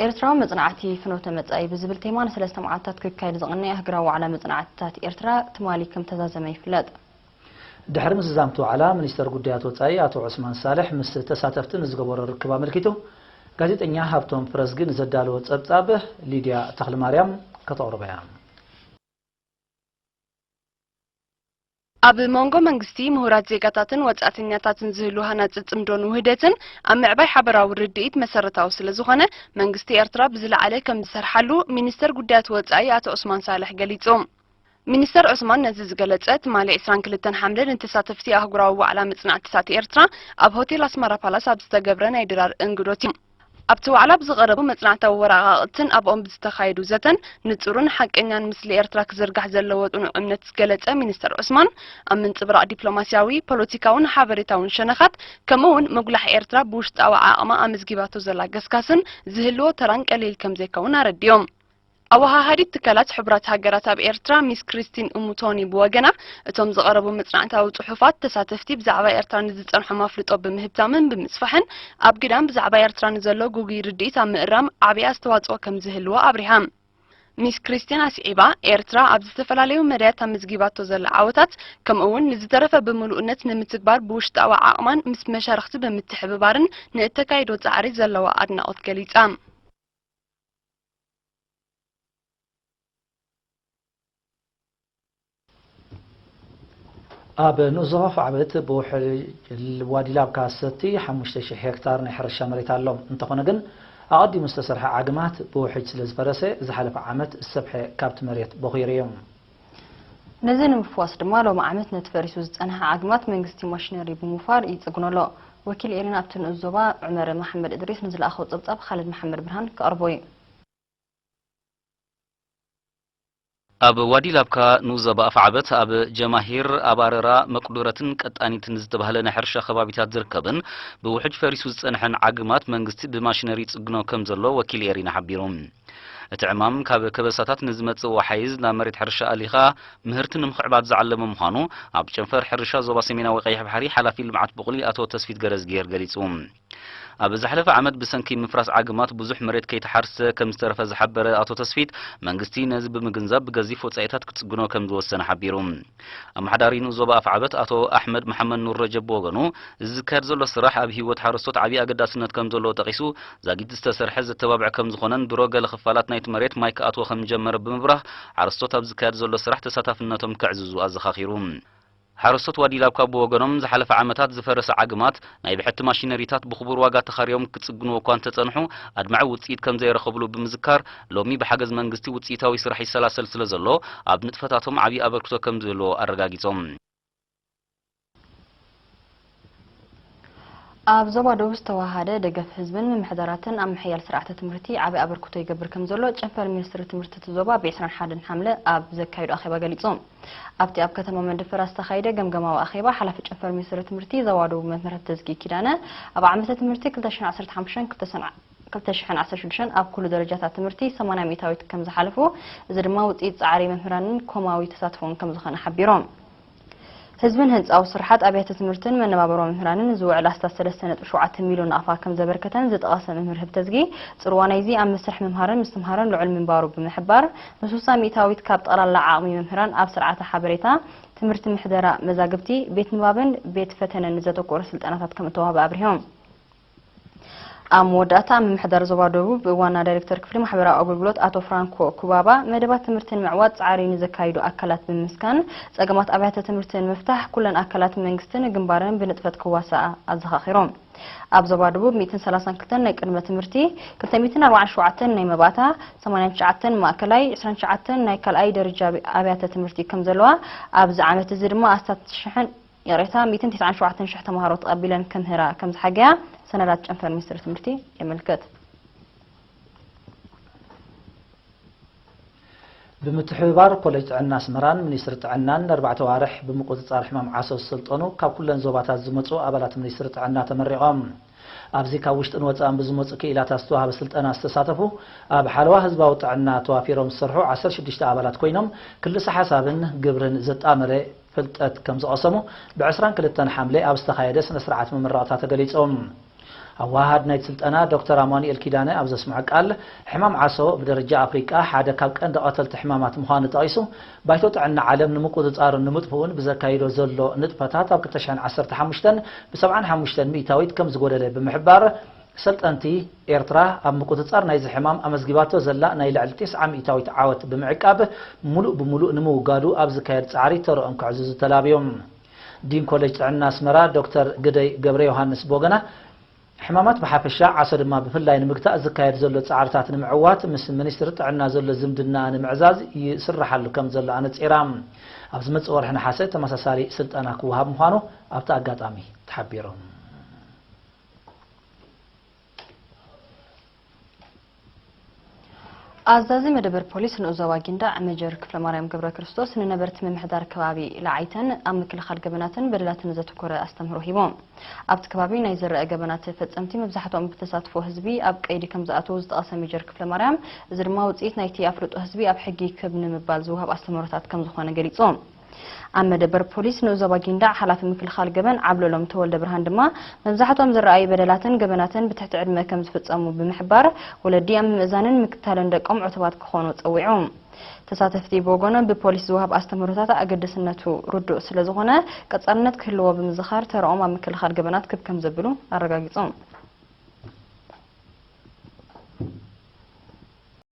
ኤርትራው መጽናዕቲ ፍኖተ መጻኢ ብዝብል ተማን ሰለስተ መዓልታት ክካየድ ዝቕነ ኣህግራዊ ዋዕላ መጽናዕትታት ኤርትራ ትማሊ ከም ተዛዘመ ይፍለጥ ድሕሪ ምዝዛምቱ ዋዕላ ሚኒስተር ጉዳያት ወጻኢ አቶ ዑስማን ሳልሕ ምስ ተሳተፍትን ዝገበሮ ርክባ መልኪቱ ጋዜጠኛ ሃብቶም ፍረስግን ዘዳለወ ጸብጻብ ሊድያ ተክለማርያም ከተቅርበያ ኣብ መንጎ መንግስቲ ምሁራት ዜጋታትን ወጻእተኛታትን ዝህሉ ሃናጽ ጽምዶን ውህደትን ኣብ ምዕባይ ሓበራዊ ርድኢት መሰረታዊ ስለ ዝኾነ መንግስቲ ኤርትራ ብዝለዓለ ከም ዝሰርሓሉ ሚኒስተር ጉዳያት ወጻኢ አቶ ዑስማን ሳልሕ ገሊጾም ሚኒስተር ዑስማን ነዚ ዝገለጸት ማሊ 22 ሓምለ ንተሳተፍቲ ኣህጉራዊ ዋዕላ መጽናዕትታት ኤርትራ ኣብ ሆቴል ኣስመራ ፓላስ ኣብ ዝተገብረ ናይ ድራር እንግዶት ኣብቲ ዋዕላ ብዝቐረቡ መጽናዕታዊ ወረቓቕትን ኣብኦም ብዝተኻየዱ ዘተን ንጹርን ሓቀኛን ምስሊ ኤርትራ ክዝርጋሕ ዘለዎ ጥኑዕ እምነት ዝገለጸ ሚኒስተር ዑስማን ኣብ ምንጽብራቕ ዲፕሎማስያዊ ፖለቲካውን ሓበሬታውን ሸነኻት ከምኡውን ምጉላሕ ኤርትራ ብውሽጣዊ ዓቕማ ኣመዝጊባቶ ዘላ ገስካስን ዝህልዎ ተራን ቀሊል ከም ዘይከውን ኣረዲዮም ኣወሃሃዲት ትካላት ሕብራት ሃገራት ኣብ ኤርትራ ሚስ ክሪስቲን እሙቶኒ ብወገና እቶም ዝቐረቡ መጽናዕታዊ ጽሑፋት ተሳተፍቲ ብዛዕባ ኤርትራ ንዝጸንሖ ማፍልጦ ብምህብታምን ብምስፋሕን ኣብ ግዳም ብዛዕባ ኤርትራ ንዘሎ ጉጉይ ርድኢት ኣብ ምእራም ዓብይ ኣስተዋጽኦ ከም ዝህልዎ ኣብሪሃም ሚስ ክሪስቲን ኣስዒባ ኤርትራ ኣብ ዝተፈላለዩ መድያት ኣመዝጊባቶ ዘላ ዓወታት ከምኡውን ንዝተረፈ ብምሉእነት ንምትግባር ብውሽጣዊ ዓቕማን ምስ መሻርክቲ ብምትሕብባርን ንእተካይዶ ጻዕሪ ዘለዋ ኣድናቆት ገሊጻ ኣብ ንዞፍ ዓበት በውሕል ዋዲላብ ካሰቲ 5000 ሄክታር ናይ ሕርሻ መሬት ኣሎ እንተኾነ ግን ኣቀዲሙ ዝተሰርሐ ዓግማት በውሕጅ ስለ ዝፈረሰ ዝሓለፈ ዓመት ዝሰብሐ ካብቲ መሬት በኺሩ እዮም ነዚ ንምፍዋስ ድማ ሎሚ ዓመት ነትፈሪሱ ዝጸንሐ ዓግማት መንግስቲ ማሽነሪ ብምፋር ይጽግነሎ ወኪል ኤሪና ኣብቲ ንዞባ ዑመር መሐመድ እድሪስ ንዝለኣኸው ጸብጻብ خالد محمد ብርሃን ከቕርቦ ኣብ ዋዲ ላብካ ንዞባ ኣፍዓበት ኣብ ጀማሂር ኣባረራ መቅዱረትን ቀጣኒትን ዝተባህለ ናይ ሕርሻ ከባቢታት ዝርከብን ብውሕጅ ፈሪሱ ዝጸንሐን ዓግማት መንግስቲ ብማሽነሪ ጽግኖ ከም ዘሎ ወኪል ኤሪና ሓቢሮም እቲ ዕማም ካብ ከበሳታት ንዝመጽእ ወሓይዝ ናብ መሬት ሕርሻ ኣሊኻ ምህርቲ ንምኽዕባት ዝዓለመ ምዃኑ ኣብ ጨንፈር ሕርሻ ዞባ ሰሜናዊ ቀይሕ ባሕሪ ሓላፊ ልምዓት ብቑሊ አቶ ተስፊት ገረዝጌር ገሊጹ ኣብ ዝሓለፈ ዓመት ብሰንኪ ምፍራስ ዓግማት ብዙሕ መሬት ከይተሓርሰ ከም ዝተረፈ ዝሓበረ አቶ ተስፊት መንግስቲ ነዚ ብምግንዛብ ብገዚፍ ወጻኢታት ክጽግኖ ከም ዝወሰነ ሓቢሩ ኣመሓዳሪ ንዞባ ኣፍዓበት አቶ ኣሕመድ መሐመድ ኑር ረጀብ ወገኑ ዝካየድ ዘሎ ስራሕ ኣብ ህይወት ሓረስቶት ዓብይ ኣገዳስነት ከም ዘሎ ጠቂሱ ዛጊድ ዝተሰርሐ ዘተባብዕ ከም ዝኾነን ድሮ ገለ ክፋላት ናይቲ መሬት ማይ ክኣትዎ ከም ጀመረ ብምብራህ ሓረስቶት ኣብ ዝካየድ ዘሎ ስራሕ ተሳታፍነቶም ክዕዝዙ ኣዘኻኺሩ ሓረስቶት ዋዲ ላብካ ብወገኖም ዝሓለፈ ዓመታት ዝፈረሰ ዓግማት ናይ ብሕቲ ማሽነሪታት ብኽቡር ዋጋ ተኻርዮም ክጽግንዎ እኳ እንተጸንሑ ኣድማዒ ውጽኢት ከም ዘይረኸብሉ ብምዝካር ሎሚ ብሓገዝ መንግስቲ ውጽኢታዊ ስራሕ ይሰላሰል ስለ ዘሎ ኣብ ንጥፈታቶም ዓብይ ኣበርክቶ ከም ዝህልዎ ኣረጋጊጾም ኣብ ዞባ ደቡብ ዝተዋሃደ ደገፍ ህዝብን ምምሕዳራትን ኣብ ምሕያል ስርዓተ ትምህርቲ ዓብይ ኣበርክቶ ይገብር ከም ዘሎ ጨንፈር ሚኒስትሪ ትምህርቲ ዞባ ብ21 ሓምለ ኣብ ዘካይዱ ኣኼባ ገሊጾም ኣብቲ ኣብ ከተማ መንደፈራ ዝተኻየደ ገምገማዊ ኣኼባ ሓላፊ ጨንፈር ሚኒስትሪ ትምህርቲ ዞባ ደቡብ መምህር ተዝጊ ኪዳነ ኣብ ዓመተ ትምህርቲ 2015-2016 ኣብ ኩሉ ደረጃታት ትምህርቲ 80 ሚታዊት ከም ዝሓለፉ እዚ ድማ ውጽኢት ጻዕሪ መምህራንን ኮማዊ ተሳትፎን ከም ዝኾነ ሓቢሮም ህዝብን ህንጻው ስርሓት ኣብያተ ትምህርትን መነባበሮ መምህራንን ዝውዕል ኣስታት 3.7 ሚሊዮን ኣፋ ከም ዘበርከተን ዝጠቐሰ መምህር ህብተዝጊ ጽርዋ ናይዚ ኣብ መስርሕ መምሃርን ምስትምሃርን ልዑል ምንባሩ ብምሕባር ንሱሳ ሚታዊት ካብ ጠቕላላ ዓቕሚ መምህራን ኣብ ስርዓተ ሓበሬታ ትምህርቲ ምሕደራ መዛግብቲ ቤት ንባብን ቤት ፈተነን ዘተኮረ ስልጠናታት ከም ተዋህበ ኣብሪሆም ኣብ መወዳእታ ምምሕዳር ዞባ ደቡብ ዋና ዳይሬክተር ክፍሊ ማሕበራዊ ኣገልግሎት አቶ ፍራንኮ ኩባባ መደባት ትምህርትን ምዕዋት ጻዕሪ ንዘካይዱ ኣካላት ብምስካን ጸገማት ኣብያተ ትምህርትን ምፍታሕ ኩለን ኣካላት መንግስትን ግንባርን ብንጥፈት ክዋሳኣ ኣዘኻኺሮም ኣብ ዞባ ደቡብ 132 ናይ ቅድመ ትምህርቲ 247 ናይ መባእታ 89 ማእከላይ 29 ናይ ካልኣይ ደረጃ ኣብያተ ትምህርቲ ከም ዘለዋ ኣብዚ ዓመት እዚ ድማ ኣስታት ሽሕን يريتها 297 شحت مهارات قبلا كم هرا كم حاجة سنة تشنفر مستر تمرتي يملكت بمتحبار كوليج الناس مران منيستر تعنان 4 توارح بمقوطار حمام عاصو السلطانو كاب كلن زوباتات زمصو ابالات منيستر تعنا تمرقام ابزي كاوشتن وصام بزمصو كيلات استوها بسلطنا استساتفو اب حلوا حزباو تعنا توافيرهم سرحو 16 ابالات كوينم كل حسابن جبرن زطامره فلطت كم زقسمو ب22 حمله اب استخايده سنه سرعه ممراتات تغليصوم أواهد نايت سلطنا دكتور أمانيل كيدانة أبز اسمع قال حمام عصو بدرجة أفريقيا حدا كاب كان قتل حمامات مخانة تايسو بايتوت عنا عالم نمقود صار نمطفون بزكايدو زلو نطفتات أو كتشان 15 بسبعان 5 ميتاويت كم زغودله بمحبار سلطنتي إيرترا أم مقدسار نايز حمام أمزجباتو زلا نايل على 9 ميتاويت عاوت بمعقاب ملؤ بملؤ نمو قادو أبز كايد سعري ترى أنك عزوز تلابيوم دين كوليج عنا سمرا دكتور قدي جبري يوهانس بوغنا حمامات بحافشة عصر ما بفلاي نمقتا زكايد زلو تعارتات نمعوات مس منستر عنا زلو زمدنا نمعزاز يسرح له كم زلو أنا إيرام أبز متصور حنا حسيت مساساري سلطنا كوهاب مخانو أبتا قاطامي تحبيرهم أزازي مدبر بوليس نوزوا جندا مجر كفل مريم قبر كريستوس ننبرت من محدار كبابي لعيتن أم كل خلق بناتن بدلات نزت كرة استمروا هيبون أبت كبابي نيزر جبنات فتسمتي مبزحتهم بتساتفو حزبي أب قيد كم زاتوز تقاسم مجر كفل مريم زرما وتقيت نايتي أفرط حزبي أب حقي كبن مبالزوها بأستمرتات كم زخانة قريصون أما مدبر بوليس نوزوا جندا حالات من كل خلق جبن عبلو لهم تولد برهان دما مبزحتهم زرعي بدلاتن جبناتن بتحت علم كم زفتسمو بمحبار ولدي أم مزانن مكتالن دقم عتبات كخونو تقويعهم تساتفتي بوغونا ببوليس زوهاب استمرتات أقدسنتو ردو سلزغونا قصرنت كلوا بمزخار ترعوما من كل خلق جبنات كم زبلو الرقاقيصون